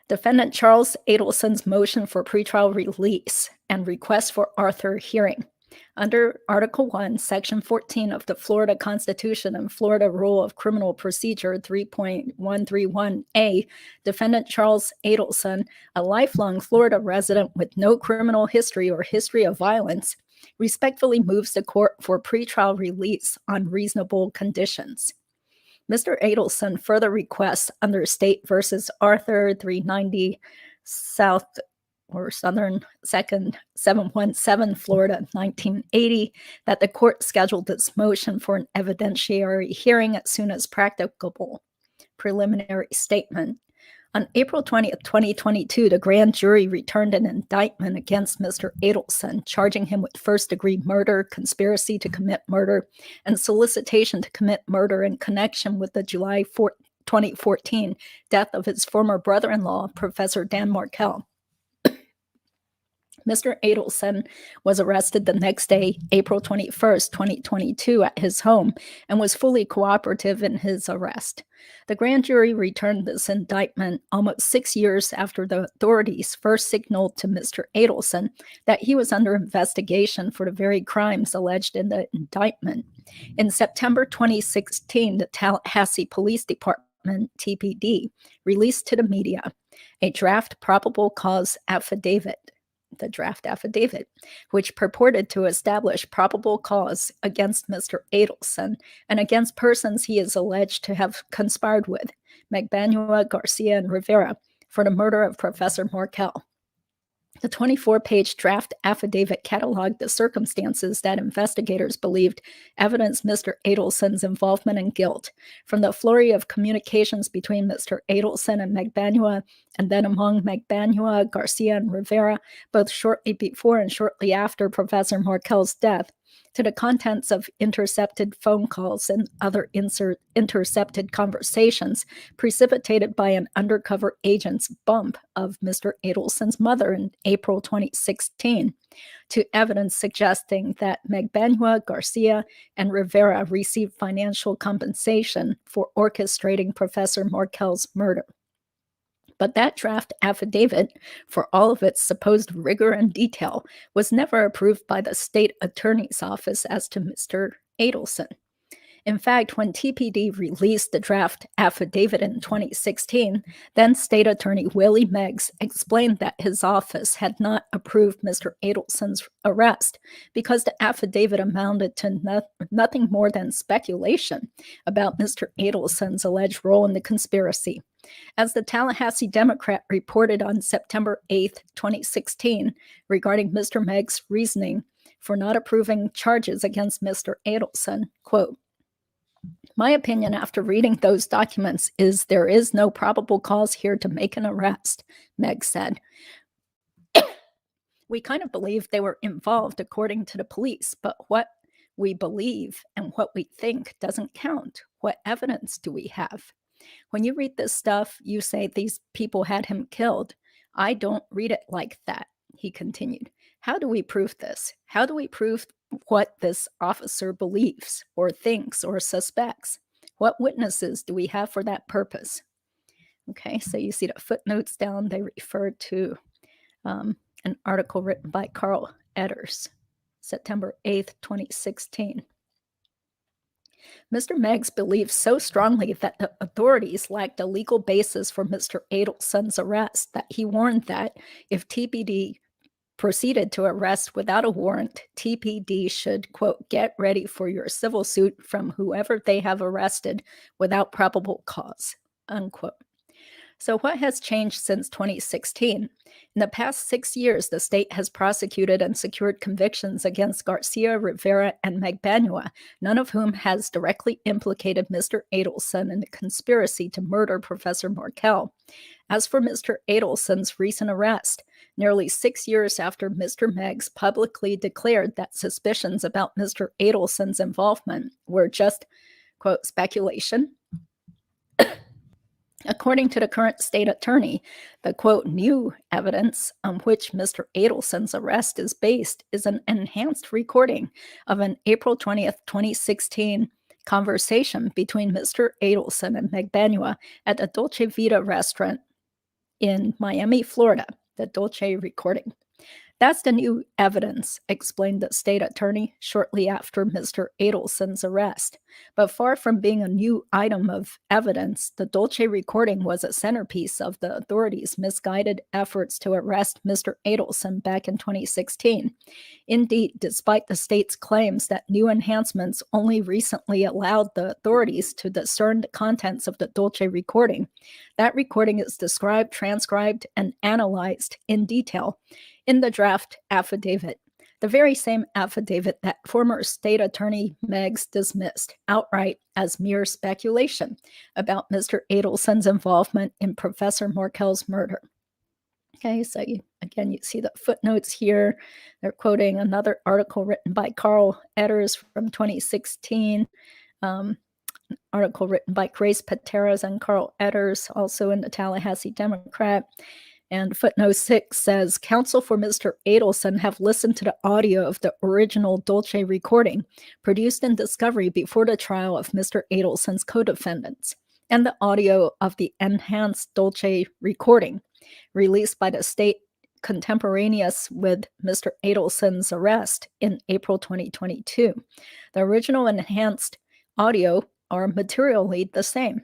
Defendant Charles Adelson's motion for pretrial release and request for Arthur hearing. Under Article 1, Section 14 of the Florida Constitution and Florida Rule of Criminal Procedure 3.131a, defendant Charles Adelson, a lifelong Florida resident with no criminal history or history of violence, respectfully moves the court for pretrial release on reasonable conditions. Mr. Adelson further requests under State v. Arthur 390 South or Southern 2nd 717 Florida 1980 that the court schedule this motion for an evidentiary hearing as soon as practicable. Preliminary statement. On April 20th, 2022, the grand jury returned an indictment against Mr. Adelson, charging him with first-degree murder, conspiracy to commit murder, and solicitation to commit murder in connection with the July 2014 death of his former brother-in-law, Professor Dan Markel. Mr. Adelson was arrested the next day, April 21st, 2022, at his home and was fully cooperative in his arrest. The grand jury returned this indictment almost 6 years after the authorities first signaled to Mr. Adelson that he was under investigation for the very crimes alleged in the indictment. In September 2016, the Tallahassee Police Department, TPD, released to the media a draft probable cause affidavit, the draft affidavit, which purported to establish probable cause against Mr. Adelson and against persons he is alleged to have conspired with, Magbanua, Garcia, and Rivera, for the murder of Professor Markel. The 24-page draft affidavit cataloged the circumstances that investigators believed evidenced Mr. Adelson's involvement and guilt, from the flurry of communications between Mr. Adelson and Magbanua, and then among Magbanua, Garcia, and Rivera, both shortly before and shortly after Professor Markel's death, to the contents of intercepted phone calls and other intercepted conversations precipitated by an undercover agent's bump of Mr. Adelson's mother in April 2016, to evidence suggesting that Magbanua, Garcia, and Rivera received financial compensation for orchestrating Professor Markel's murder. But that draft affidavit, for all of its supposed rigor and detail, was never approved by the state attorney's office as to Mr. Adelson. In fact, when TPD released the draft affidavit in 2016, then State Attorney Willie Meggs explained that his office had not approved Mr. Adelson's arrest because the affidavit amounted to nothing more than speculation about Mr. Adelson's alleged role in the conspiracy. As the Tallahassee Democrat reported on September 8, 2016, regarding Mr. Meggs' reasoning for not approving charges against Mr. Adelson, quote, "My opinion after reading those documents is there is no probable cause here to make an arrest," Meggs said. "We kind of believe they were involved according to the police, but what we believe and what we think doesn't count. What evidence do we have? When you read this stuff, you say these people had him killed. I don't read it like that," he continued. "How do we prove this? How do we prove what this officer believes or thinks or suspects? What witnesses do we have for that purpose?" Okay, so you see the footnotes down. They refer to an article written by Carl Edders, September 8th, 2016. Mr. Meggs believes so strongly that the authorities lacked a legal basis for Mr. Adelson's arrest that he warned that if TPD proceeded to arrest without a warrant, TPD should, quote, "get ready for your civil suit from whoever they have arrested without probable cause," unquote. So what has changed since 2016? In the past 6 years, the state has prosecuted and secured convictions against Garcia, Rivera, and Magbanua, none of whom has directly implicated Mr. Adelson in the conspiracy to murder Professor Markel. As for Mr. Adelson's recent arrest, nearly 6 years after Mr. Meggs publicly declared that suspicions about Mr. Adelson's involvement were just, quote, "speculation," according to the current state attorney, the, quote, "new evidence on which Mr. Adelson's arrest is based is an enhanced recording of an April 20th, 2016 conversation between Mr. Adelson and Magbanua at a Dolce Vita restaurant in Miami, Florida, the Dolce recording. That's the new evidence, explained the state attorney shortly after Mr. Adelson's arrest. But far from being a new item of evidence, the Dolce recording was a centerpiece of the authorities' misguided efforts to arrest Mr. Adelson back in 2016. Indeed, despite the state's claims that new enhancements only recently allowed the authorities to discern the contents of the Dolce recording, that recording is described, transcribed, and analyzed in detail in the draft affidavit, the very same affidavit that former state attorney Meggs dismissed outright as mere speculation about Mr. Adelson's involvement in Professor Markel's murder. Okay, so you see the footnotes here. They're quoting another article written by Carl Edders from 2016, article written by Grace Pateras and Carl Edders, also in the Tallahassee Democrat. And footnote 6 says, counsel for Mr. Adelson have listened to the audio of the original Dolce recording produced in discovery before the trial of Mr. Adelson's co-defendants, and the audio of the enhanced Dolce recording released by the state contemporaneous with Mr. Adelson's arrest in April 2022. The original and enhanced audio are materially the same.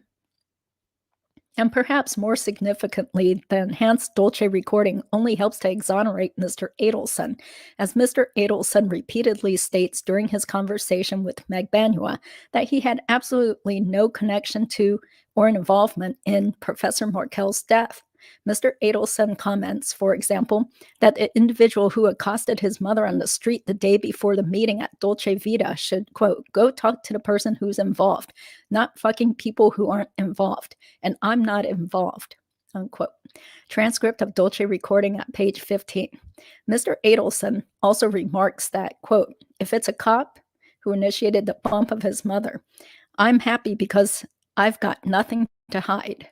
And perhaps more significantly, the enhanced Dolce recording only helps to exonerate Mr. Adelson, as Mr. Adelson repeatedly states during his conversation with Meg Banua that he had absolutely no connection to or involvement in Professor Markel's death. Mr. Adelson comments, for example, that the individual who accosted his mother on the street the day before the meeting at Dolce Vita should, quote, go talk to the person who's involved, not fucking people who aren't involved, and I'm not involved, unquote. Transcript of Dolce recording at page 15. Mr. Adelson also remarks that, quote, if it's a cop who initiated the bump of his mother, I'm happy because I've got nothing to hide.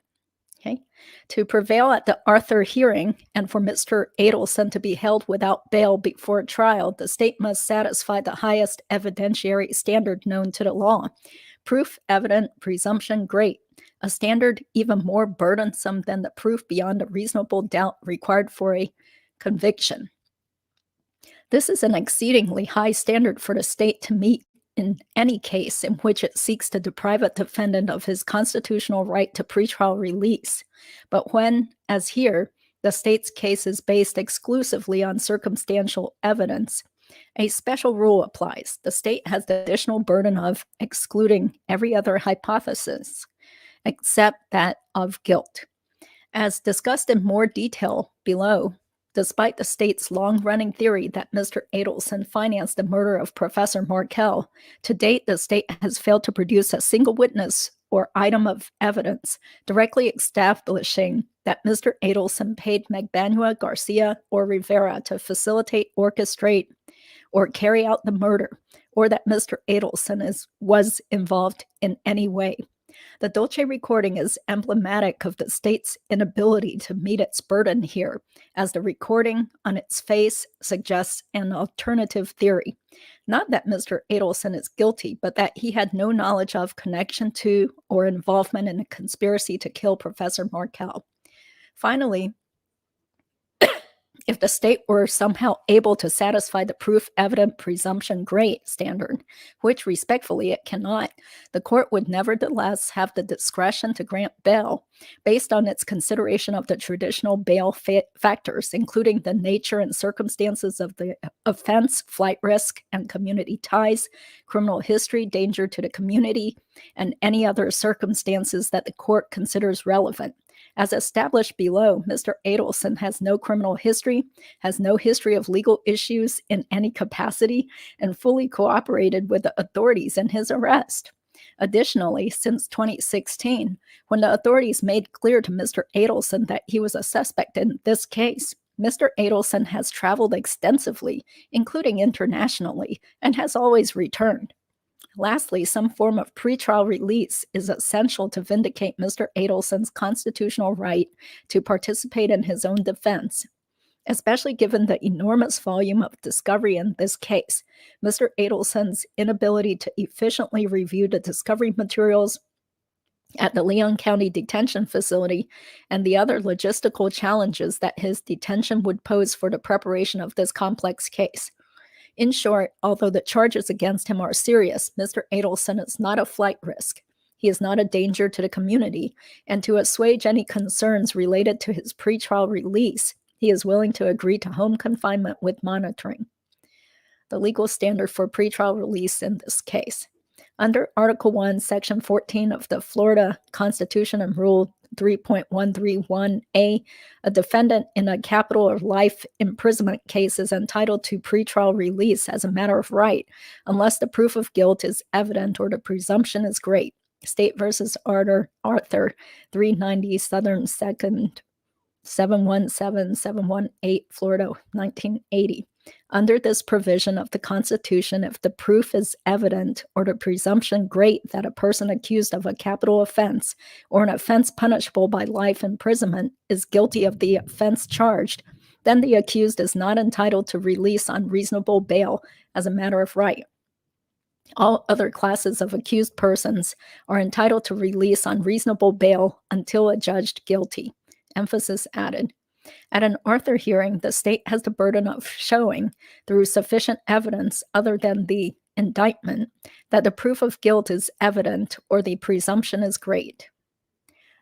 Okay. To prevail at the Arthur hearing and for Mr. Adelson to be held without bail before trial, the state must satisfy the highest evidentiary standard known to the law. Proof evident, presumption great, a standard even more burdensome than the proof beyond a reasonable doubt required for a conviction. This is an exceedingly high standard for the state to meet in any case in which it seeks to deprive a defendant of his constitutional right to pretrial release. But when, as here, the state's case is based exclusively on circumstantial evidence, a special rule applies. The state has the additional burden of excluding every other hypothesis, except that of guilt. As discussed in more detail below, despite the state's long-running theory that Mr. Adelson financed the murder of Professor Markel, to date the state has failed to produce a single witness or item of evidence directly establishing that Mr. Adelson paid Meg Banua, Garcia, or Rivera to facilitate, orchestrate, or carry out the murder, or that Mr. Adelson was involved in any way. The Dolce recording is emblematic of the state's inability to meet its burden here, as the recording on its face suggests an alternative theory. Not that Mr. Adelson is guilty, but that he had no knowledge of, connection to, or involvement in a conspiracy to kill Professor Markel. Finally, if the state were somehow able to satisfy the proof evident presumption great standard, which respectfully it cannot, the court would nevertheless have the discretion to grant bail based on its consideration of the traditional bail factors, including the nature and circumstances of the offense, flight risk, and community ties, criminal history, danger to the community, and any other circumstances that the court considers relevant. As established below, Mr. Adelson has no criminal history, has no history of legal issues in any capacity, and fully cooperated with the authorities in his arrest. Additionally, since 2016, when the authorities made clear to Mr. Adelson that he was a suspect in this case, Mr. Adelson has traveled extensively, including internationally, and has always returned. Lastly, some form of pretrial release is essential to vindicate Mr. Adelson's constitutional right to participate in his own defense, especially given the enormous volume of discovery in this case. Mr. Adelson's inability to efficiently review the discovery materials at the Leon County Detention Facility and the other logistical challenges that his detention would pose for the preparation of this complex case. In short, although the charges against him are serious, Mr. Adelson is not a flight risk. He is not a danger to the community, and to assuage any concerns related to his pretrial release, he is willing to agree to home confinement with monitoring. The legal standard for pretrial release in this case. Under Article 1, Section 14 of the Florida Constitution and Rule 3.131a, a defendant in a capital or life imprisonment case is entitled to pretrial release as a matter of right, unless the proof of guilt is evident or the presumption is great. State versus Arthur 390 Southern 2nd 717-718, Florida, 1980. Under this provision of the Constitution, if the proof is evident or the presumption great that a person accused of a capital offense or an offense punishable by life imprisonment is guilty of the offense charged, then the accused is not entitled to release on reasonable bail as a matter of right. All other classes of accused persons are entitled to release on reasonable bail until adjudged guilty. Emphasis added. At an Arthur hearing, the state has the burden of showing, through sufficient evidence other than the indictment, that the proof of guilt is evident or the presumption is great.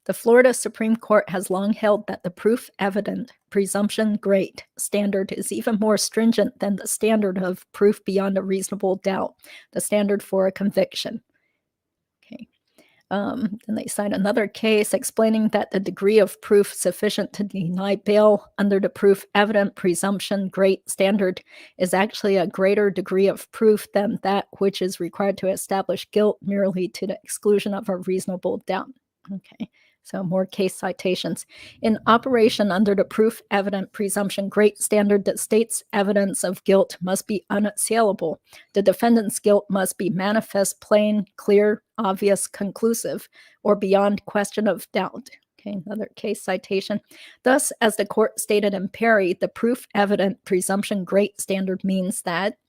The Florida Supreme Court has long held that the proof evident, presumption great standard is even more stringent than the standard of proof beyond a reasonable doubt, the standard for a conviction. Okay. And they cite another case explaining that the degree of proof sufficient to deny bail under the proof evident, presumption great standard is actually a greater degree of proof than that which is required to establish guilt merely to the exclusion of a reasonable doubt. Okay. So more case citations. In operation under the proof evident, presumption great standard, the state's evidence of guilt must be unassailable. The defendant's guilt must be manifest, plain, clear, obvious, conclusive, or beyond question of doubt. Okay, another case citation. Thus, as the court stated in Perry, the proof evident, presumption great standard means that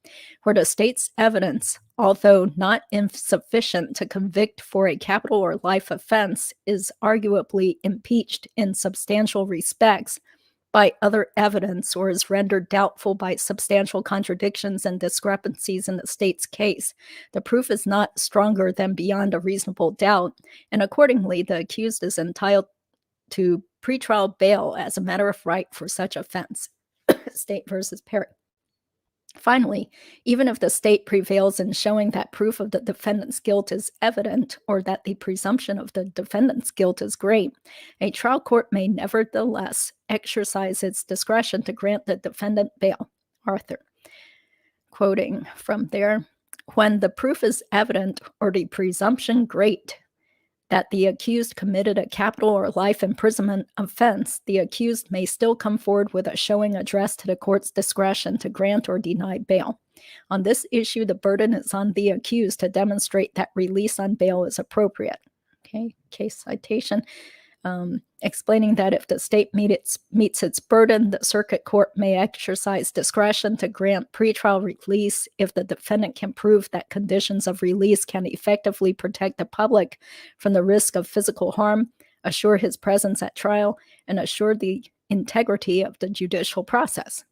where the state's evidence, although not insufficient to convict for a capital or life offense, is arguably impeached in substantial respects by other evidence or is rendered doubtful by substantial contradictions and discrepancies in the state's case, the proof is not stronger than beyond a reasonable doubt, and accordingly the accused is entitled to pretrial bail as a matter of right for such offense. State versus Perry. Finally, even if the state prevails in showing that proof of the defendant's guilt is evident or that the presumption of the defendant's guilt is great, a trial court may nevertheless exercise its discretion to grant the defendant bail. Arthur. Quoting from there, when the proof is evident or the presumption great that the accused committed a capital or life imprisonment offense, the accused may still come forward with a showing addressed to the court's discretion to grant or deny bail. On this issue, the burden is on the accused to demonstrate that release on bail is appropriate. Okay, case citation. Explaining that if the state meets its burden, the circuit court may exercise discretion to grant pretrial release if the defendant can prove that conditions of release can effectively protect the public from the risk of physical harm, assure his presence at trial, and assure the integrity of the judicial process.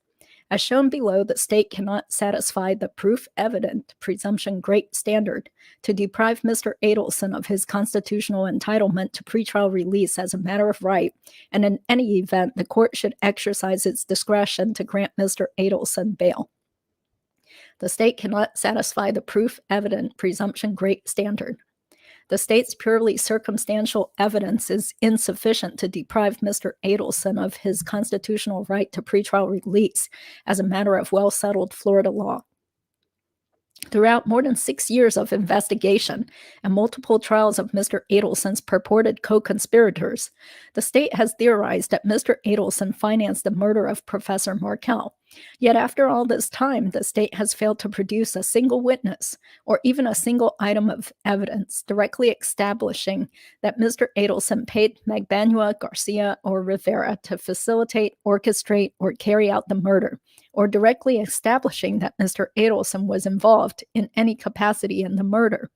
As shown below, the state cannot satisfy the proof evident, presumption great standard to deprive Mr. Adelson of his constitutional entitlement to pretrial release as a matter of right, and in any event, the court should exercise its discretion to grant Mr. Adelson bail. The state cannot satisfy the proof evident, presumption great standard. The state's purely circumstantial evidence is insufficient to deprive Mr. Adelson of his constitutional right to pretrial release as a matter of well-settled Florida law. Throughout more than 6 years of investigation and multiple trials of Mr. Adelson's purported co-conspirators, the state has theorized that Mr. Adelson financed the murder of Professor Markel. Yet after all this time, the state has failed to produce a single witness or even a single item of evidence directly establishing that Mr. Adelson paid Magbanua, Garcia, or Rivera to facilitate, orchestrate, or carry out the murder, or directly establishing that Mr. Adelson was involved in any capacity in the murder.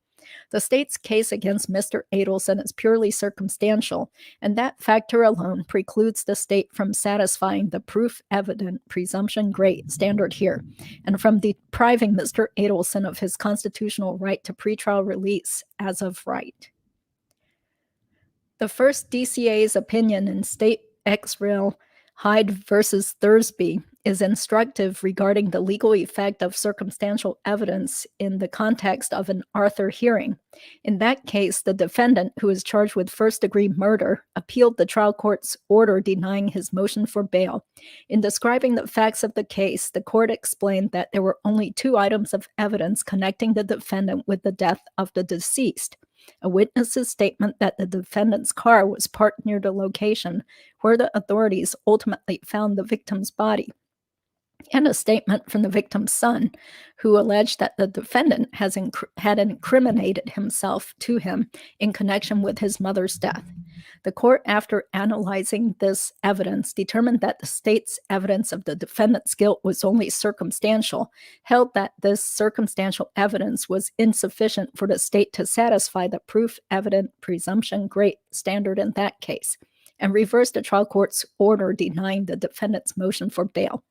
The state's case against Mr. Adelson is purely circumstantial, and that factor alone precludes the state from satisfying the proof evident presumption great standard here, and from depriving Mr. Adelson of his constitutional right to pretrial release as of right. The first DCA's opinion in State ex rel. Hyde versus Thursby is instructive regarding the legal effect of circumstantial evidence in the context of an Arthur hearing. In that case, the defendant, who is charged with first-degree murder, appealed the trial court's order denying his motion for bail. In describing the facts of the case, the court explained that there were only 2 items of evidence connecting the defendant with the death of the deceased: a witness's statement that the defendant's car was parked near the location where the authorities ultimately found the victim's body, and a statement from the victim's son, who alleged that the defendant had incriminated himself to him in connection with his mother's death. The court, after analyzing this evidence, determined that the state's evidence of the defendant's guilt was only circumstantial, held that this circumstantial evidence was insufficient for the state to satisfy the proof evident presumption great standard in that case, and reversed the trial court's order denying the defendant's motion for bail.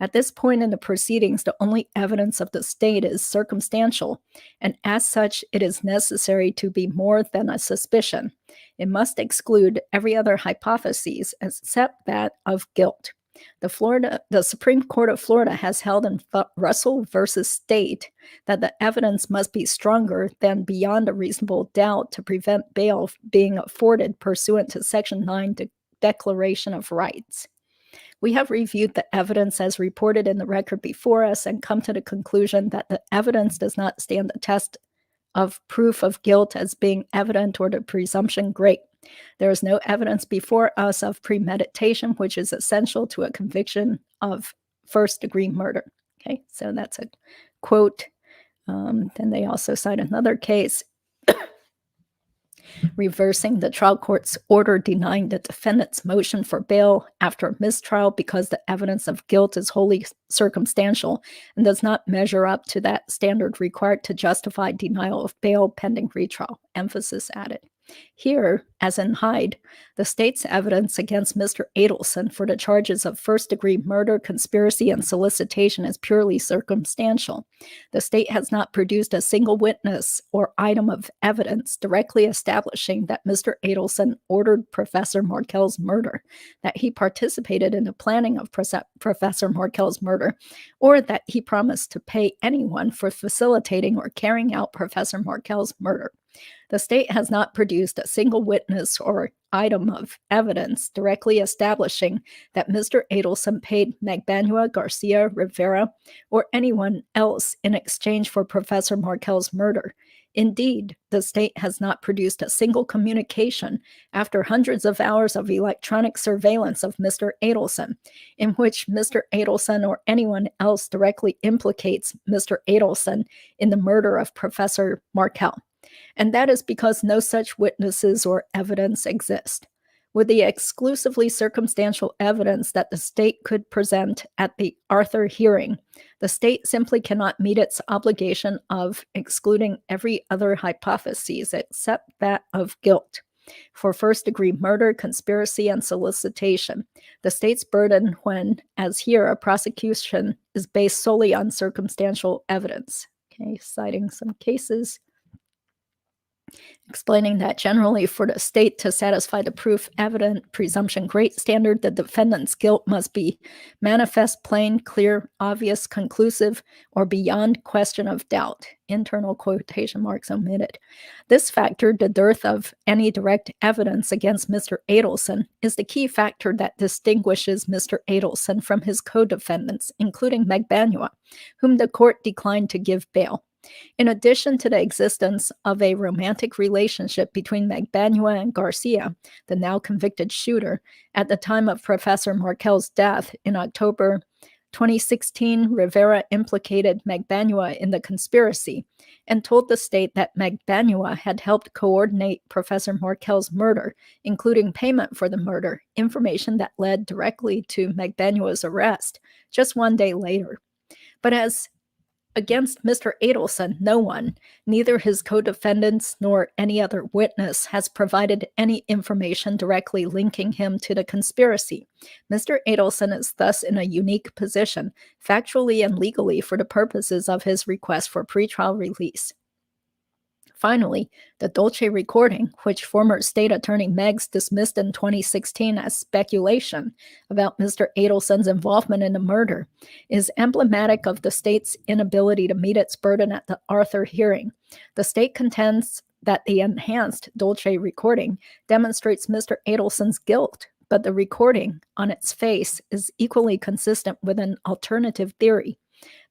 At this point in the proceedings, the only evidence of the state is circumstantial, and as such, it is necessary to be more than a suspicion. It must exclude every other hypothesis except that of guilt. The Supreme Court of Florida has held in Russell versus State that the evidence must be stronger than beyond a reasonable doubt to prevent bail being afforded pursuant to Section 9 Declaration of Rights. We have reviewed the evidence as reported in the record before us and come to the conclusion that the evidence does not stand the test of proof of guilt as being evident or the presumption great. There is no evidence before us of premeditation, which is essential to a conviction of first-degree murder. Okay, so that's a quote. Then they also cite another case reversing the trial court's order denying the defendant's motion for bail after a mistrial because the evidence of guilt is wholly circumstantial and does not measure up to that standard required to justify denial of bail pending retrial. Emphasis added. Here, as in Hyde, the state's evidence against Mr. Adelson for the charges of first-degree murder, conspiracy, and solicitation is purely circumstantial. The state has not produced a single witness or item of evidence directly establishing that Mr. Adelson ordered Professor Markel's murder, that he participated in the planning of Professor Markel's murder, or that he promised to pay anyone for facilitating or carrying out Professor Markel's murder. The state has not produced a single witness or item of evidence directly establishing that Mr. Adelson paid Magbanua, Garcia, Rivera, or anyone else in exchange for Professor Markel's murder. Indeed, the state has not produced a single communication after hundreds of hours of electronic surveillance of Mr. Adelson, in which Mr. Adelson or anyone else directly implicates Mr. Adelson in the murder of Professor Markel. And that is because no such witnesses or evidence exist. With the exclusively circumstantial evidence that the state could present at the Arthur hearing, the state simply cannot meet its obligation of excluding every other hypothesis except that of guilt. For first-degree murder, conspiracy, and solicitation, the state's burden when, as here, a prosecution is based solely on circumstantial evidence. Okay, citing some cases, explaining that generally for the state to satisfy the proof evident presumption great standard, the defendant's guilt must be manifest, plain, clear, obvious, conclusive, or beyond question of doubt. Internal quotation marks omitted. This factor, the dearth of any direct evidence against Mr. Adelson, is the key factor that distinguishes Mr. Adelson from his co-defendants, including Magbanua, whom the court declined to give bail. In addition to the existence of a romantic relationship between Magbanua and Garcia, the now convicted shooter, at the time of Professor Markel's death in October 2016, Rivera implicated Magbanua in the conspiracy and told the state that Magbanua had helped coordinate Professor Markel's murder, including payment for the murder, information that led directly to Magbanua's arrest just one day later. But as Against Mr. Adelson, no one, neither his co-defendants nor any other witness, has provided any information directly linking him to the conspiracy. Mr. Adelson is thus in a unique position, factually and legally, for the purposes of his request for pretrial release. Finally, the Dolce recording, which former State Attorney Meggs dismissed in 2016 as speculation about Mr. Adelson's involvement in the murder, is emblematic of the state's inability to meet its burden at the Arthur hearing. The state contends that the enhanced Dolce recording demonstrates Mr. Adelson's guilt, but the recording, on its face, is equally consistent with an alternative theory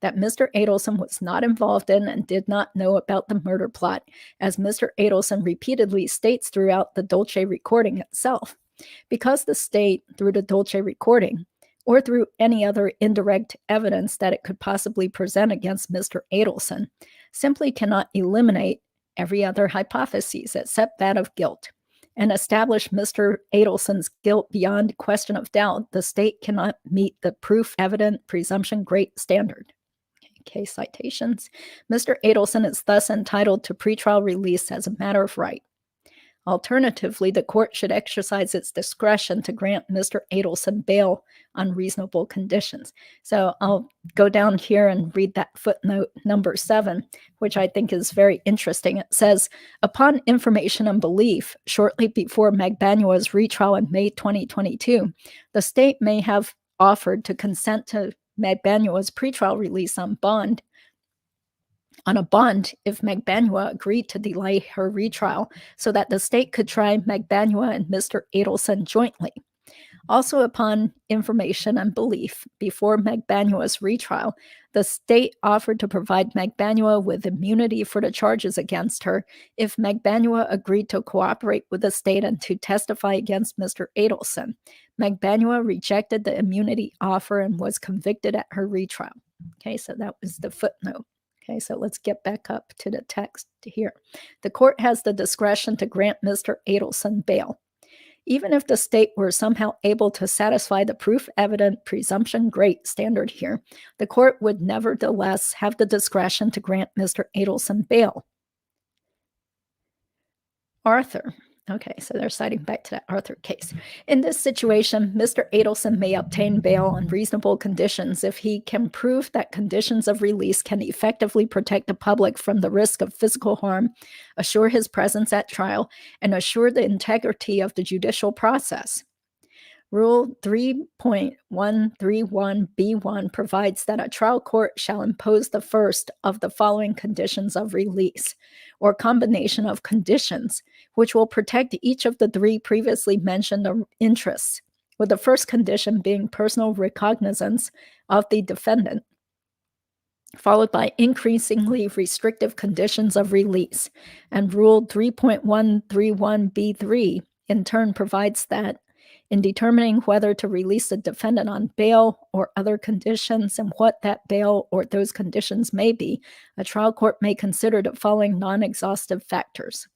that Mr. Adelson was not involved in and did not know about the murder plot, as Mr. Adelson repeatedly states throughout the Dolce recording itself. Because the state, through the Dolce recording, or through any other indirect evidence that it could possibly present against Mr. Adelson, simply cannot eliminate every other hypothesis except that of guilt, and establish Mr. Adelson's guilt beyond question of doubt, the state cannot meet the proof evident presumption great standard. Okay, citations. Mr. Adelson is thus entitled to pretrial release as a matter of right. Alternatively, the court should exercise its discretion to grant Mr. Adelson bail on reasonable conditions. So I'll go down here and read that footnote number 7, which I think is very interesting. It says, upon information and belief, shortly before Magbanua's retrial in May 2022, the state may have offered to consent to Magbanua's pretrial release on a bond if Magbanua agreed to delay her retrial so that the state could try Magbanua and Mr. Adelson jointly. Also, upon information and belief, before Magbanua's retrial, the state offered to provide Magbanua with immunity for the charges against her if Magbanua agreed to cooperate with the state and to testify against Mr. Adelson. Magbanua rejected the immunity offer and was convicted at her retrial. Okay, so that was the footnote. Okay, so let's get back up to the text here. The court has the discretion to grant Mr. Adelson bail. Even if the state were somehow able to satisfy the proof evident presumption great standard here, the court would nevertheless have the discretion to grant Mr. Adelson bail. Arthur. Okay, so they're citing back to that Arthur case. In this situation, Mr. Adelson may obtain bail on reasonable conditions if he can prove that conditions of release can effectively protect the public from the risk of physical harm, assure his presence at trial, and assure the integrity of the judicial process. Rule 3.131b1 provides that a trial court shall impose the first of the following conditions of release, or combination of conditions, which will protect each of the 3 previously mentioned interests, with the first condition being personal recognizance of the defendant, followed by increasingly restrictive conditions of release. And Rule 3.131b3 in turn provides that in determining whether to release the defendant on bail or other conditions and what that bail or those conditions may be, a trial court may consider the following non-exhaustive factors: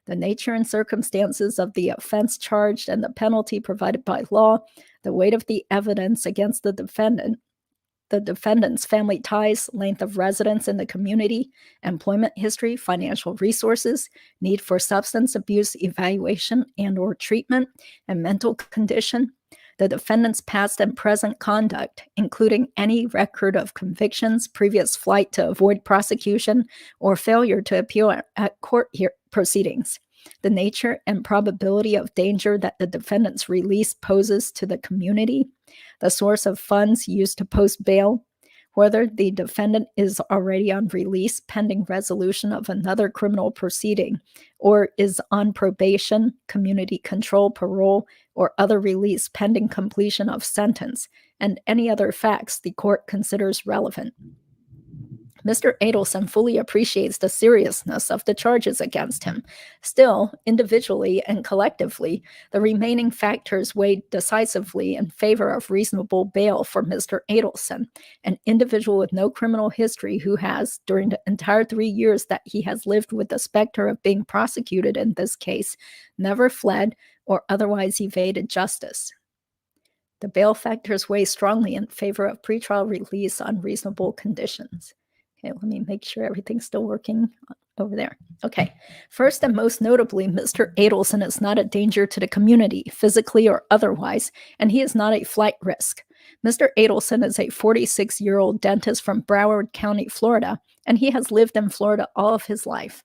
the nature and circumstances of the offense charged and the penalty provided by law, the weight of the evidence against the defendant's family ties, length of residence in the community, employment history, financial resources, need for substance abuse evaluation and or treatment, and mental condition, the defendant's past and present conduct, including any record of convictions, previous flight to avoid prosecution, or failure to appeal at court proceedings, the nature and probability of danger that the defendant's release poses to the community, the source of funds used to post bail, whether the defendant is already on release pending resolution of another criminal proceeding, or is on probation, community control, parole, or other release pending completion of sentence, and any other facts the court considers relevant. Mr. Adelson fully appreciates the seriousness of the charges against him. Still, individually and collectively, the remaining factors weighed decisively in favor of reasonable bail for Mr. Adelson, an individual with no criminal history who has, during the entire 3 years that he has lived with the specter of being prosecuted in this case, never fled or otherwise evaded justice. The bail factors weigh strongly in favor of pretrial release on reasonable conditions. Okay, let me make sure everything's still working over there. Okay, first and most notably, Mr. Adelson is not a danger to the community, physically or otherwise, and he is not a flight risk. Mr. Adelson is a 46-year-old dentist from Broward County, Florida, and he has lived in Florida all of his life.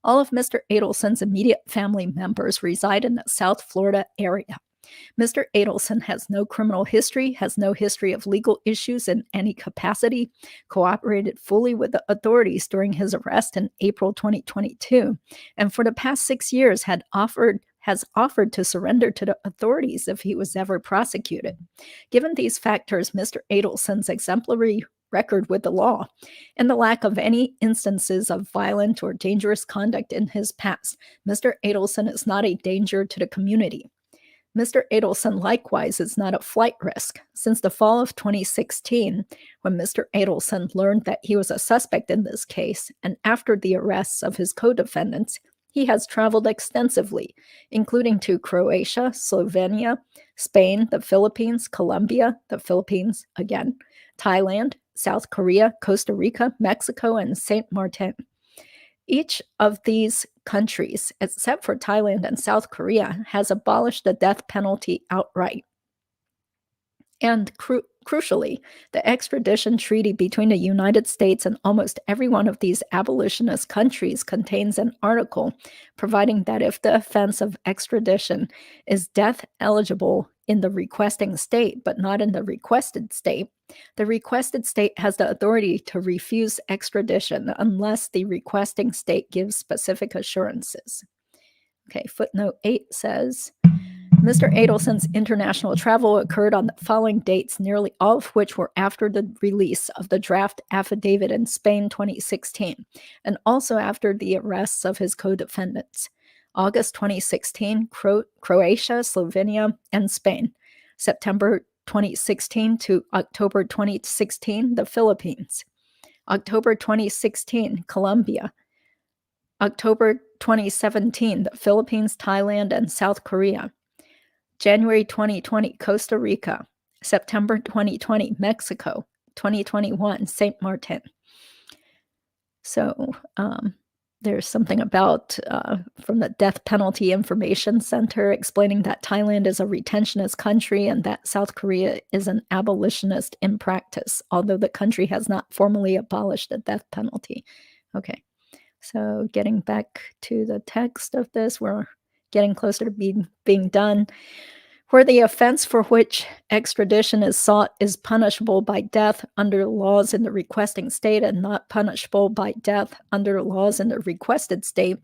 All of Mr. Adelson's immediate family members reside in the South Florida area. Mr. Adelson has no criminal history, has no history of legal issues in any capacity, cooperated fully with the authorities during his arrest in April 2022, and for the past 6 years has offered to surrender to the authorities if he was ever prosecuted. Given these factors, Mr. Adelson's exemplary record with the law and the lack of any instances of violent or dangerous conduct in his past, Mr. Adelson is not a danger to the community. Mr. Adelson likewise is not a flight risk. Since the fall of 2016, when Mr. Adelson learned that he was a suspect in this case, and after the arrests of his co-defendants, he has traveled extensively, including to Croatia, Slovenia, Spain, the Philippines, Colombia, the Philippines again, Thailand, South Korea, Costa Rica, Mexico, and Saint Martin. Each of these countries, except for Thailand and South Korea, has abolished the death penalty outright. And crucially, the extradition treaty between the United States and almost every one of these abolitionist countries contains an article providing that if the offense of extradition is death eligible in the requesting state but not in the requested state, the requested state has the authority to refuse extradition unless the requesting state gives specific assurances. Okay, footnote 8 says, Mr. Adelson's international travel occurred on the following dates, nearly all of which were after the release of the draft affidavit in Spain 2016, and also after the arrests of his co-defendants. August 2016, Croatia, Slovenia, and Spain. September 2016 to October 2016, the Philippines. October 2016, Colombia. October 2017, the Philippines, Thailand, and South Korea. January 2020, Costa Rica. September 2020, Mexico. 2021, Saint Martin. So there's something about from the Death Penalty Information Center explaining that Thailand is a retentionist country and that South Korea is an abolitionist in practice, although the country has not formally abolished the death penalty. Okay, so getting back to the text of this, we're getting closer to being done. Where the offense for which extradition is sought is punishable by death under laws in the requesting state and not punishable by death under laws in the requested state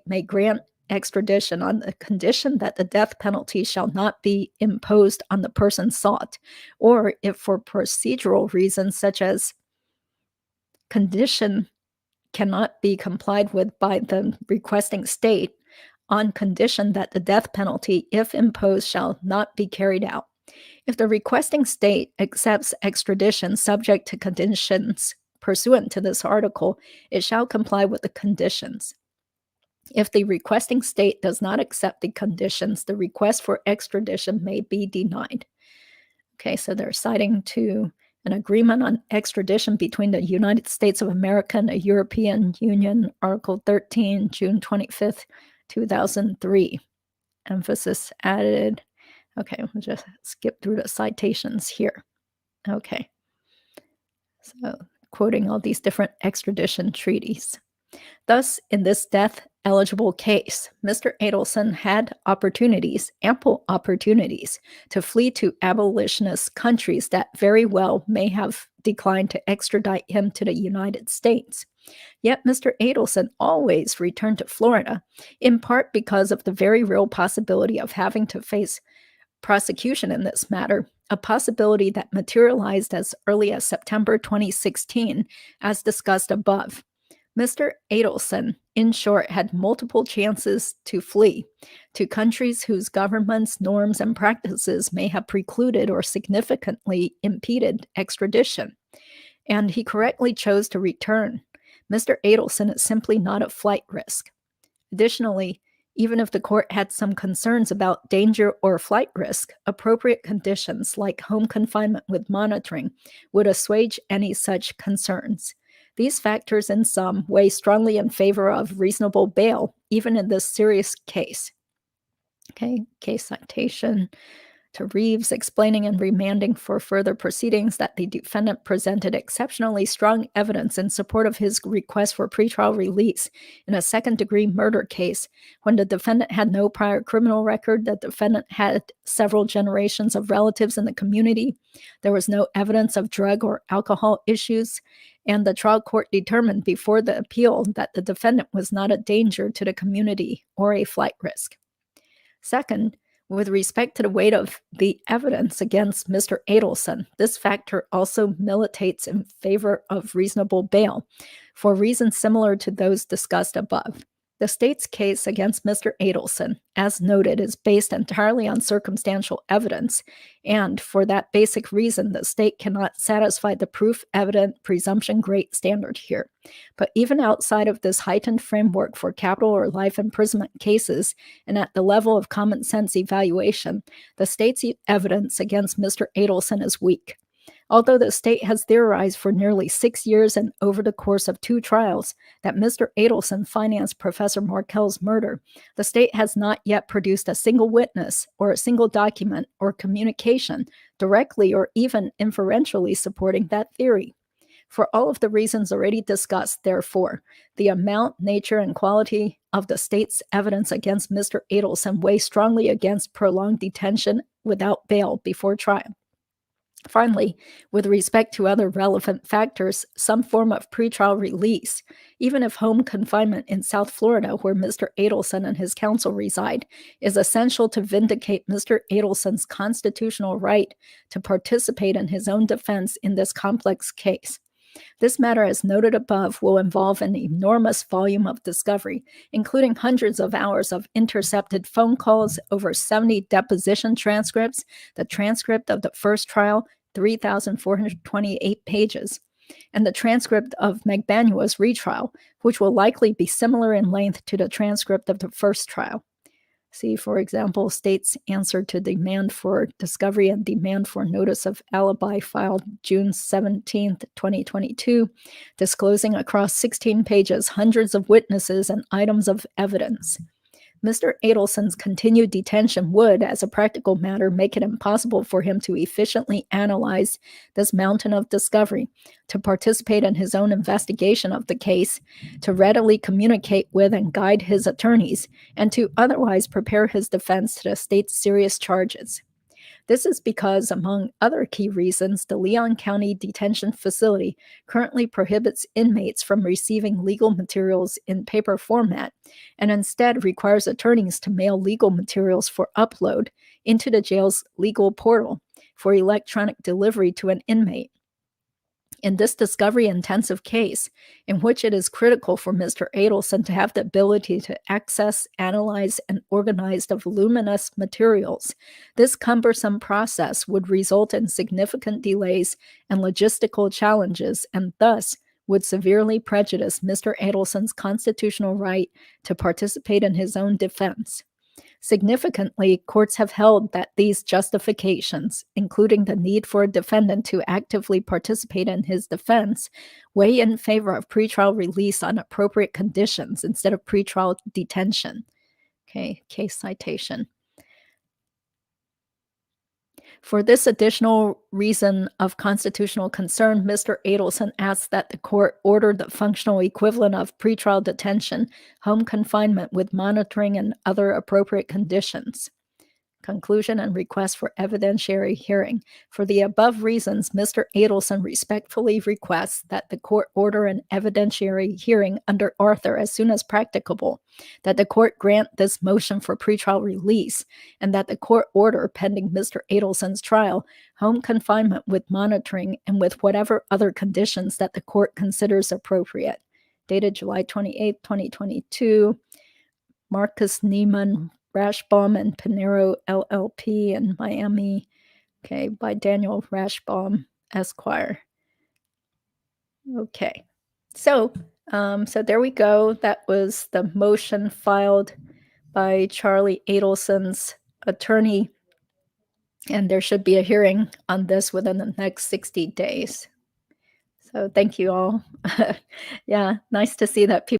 may grant extradition on the condition that the death penalty shall not be imposed on the person sought, or if for procedural reasons such as condition cannot be complied with by the requesting state, on condition that the death penalty, if imposed, shall not be carried out. If the requesting state accepts extradition subject to conditions pursuant to this article, it shall comply with the conditions. If the requesting state does not accept the conditions, the request for extradition may be denied. Okay, so they're citing to an agreement on extradition between the United States of America and the European Union, Article 13, June 25th, 2003. Emphasis added. Okay, we'll just skip through the citations here. Okay. So, quoting all these different extradition treaties. Thus, in this death-eligible case, Mr. Adelson had ample opportunities, to flee to abolitionist countries that very well may have declined to extradite him to the United States. Yet Mr. Adelson always returned to Florida, in part because of the very real possibility of having to face prosecution in this matter, a possibility that materialized as early as September 2016, as discussed above. Mr. Adelson, in short, had multiple chances to flee to countries whose governments, norms, and practices may have precluded or significantly impeded extradition, and he correctly chose to return. Mr. Adelson is simply not a flight risk. Additionally, Even if the court had some concerns about danger or flight risk, appropriate conditions like home confinement with monitoring would assuage any such concerns. These factors in sum weigh strongly in favor of reasonable bail, even in this serious case. Okay, case citation to Reeves, explaining and remanding for further proceedings that the defendant presented exceptionally strong evidence in support of his request for pretrial release in a second-degree murder case. When the defendant had no prior criminal record, the defendant had several generations of relatives in the community, there was no evidence of drug or alcohol issues, and the trial court determined before the appeal that the defendant was not a danger to the community or a flight risk. Second, with respect to the weight of the evidence against Mr. Adelson, this factor also militates in favor of reasonable bail for reasons similar to those discussed above. The state's case against Mr. Adelson, as noted, is based entirely on circumstantial evidence, and for that basic reason, the state cannot satisfy the proof evident presumption great standard here. But even outside of this heightened framework for capital or life imprisonment cases, and at the level of common sense evaluation, the state's evidence against Mr. Adelson is weak. Although the state has theorized for nearly 6 years and over the course of 2 trials that Mr. Adelson financed Professor Markel's murder, the state has not yet produced a single witness or a single document or communication directly or even inferentially supporting that theory. For all of the reasons already discussed, therefore, the amount, nature, and quality of the state's evidence against Mr. Adelson weigh strongly against prolonged detention without bail before trial. Finally, with respect to other relevant factors, some form of pretrial release, even if home confinement in South Florida, where Mr. Adelson and his counsel reside, is essential to vindicate Mr. Adelson's constitutional right to participate in his own defense in this complex case. This matter, as noted above, will involve an enormous volume of discovery, including hundreds of hours of intercepted phone calls, over 70 deposition transcripts, the transcript of the first trial, 3,428 pages, and the transcript of Magbanua's retrial, which will likely be similar in length to the transcript of the first trial. See, for example, state's answer to demand for discovery and demand for notice of alibi filed June 17, 2022, disclosing across 16 pages hundreds of witnesses and items of evidence. Mr. Adelson's continued detention would, as a practical matter, make it impossible for him to efficiently analyze this mountain of discovery, to participate in his own investigation of the case, to readily communicate with and guide his attorneys, and to otherwise prepare his defense to the state's serious charges. This is because, among other key reasons, the Leon County Detention Facility currently prohibits inmates from receiving legal materials in paper format and instead requires attorneys to mail legal materials for upload into the jail's legal portal for electronic delivery to an inmate. In this discovery-intensive case, in which it is critical for Mr. Adelson to have the ability to access, analyze, and organize the voluminous materials, this cumbersome process would result in significant delays and logistical challenges, and thus would severely prejudice Mr. Adelson's constitutional right to participate in his own defense. Significantly, courts have held that these justifications, including the need for a defendant to actively participate in his defense, weigh in favor of pretrial release on appropriate conditions instead of pretrial detention. Okay, case citation. For this additional reason of constitutional concern, Mr. Adelson asks that the court order the functional equivalent of pretrial detention, home confinement with monitoring and other appropriate conditions. Conclusion and request for evidentiary hearing. For the above reasons, Mr. Adelson respectfully requests that the court order an evidentiary hearing under Arthur as soon as practicable, that the court grant this motion for pretrial release, and that the court order, pending Mr. Adelson's trial, home confinement with monitoring and with whatever other conditions that the court considers appropriate. Dated July 28, 2022, Marcus Neiman, Rashbaum and Pinero LLP in Miami, okay, by Daniel Rashbaum, Esquire. Okay, so there we go. That was the motion filed by Charlie Adelson's attorney, and there should be a hearing on this within the next 60 days. So thank you all. Yeah, nice to see that people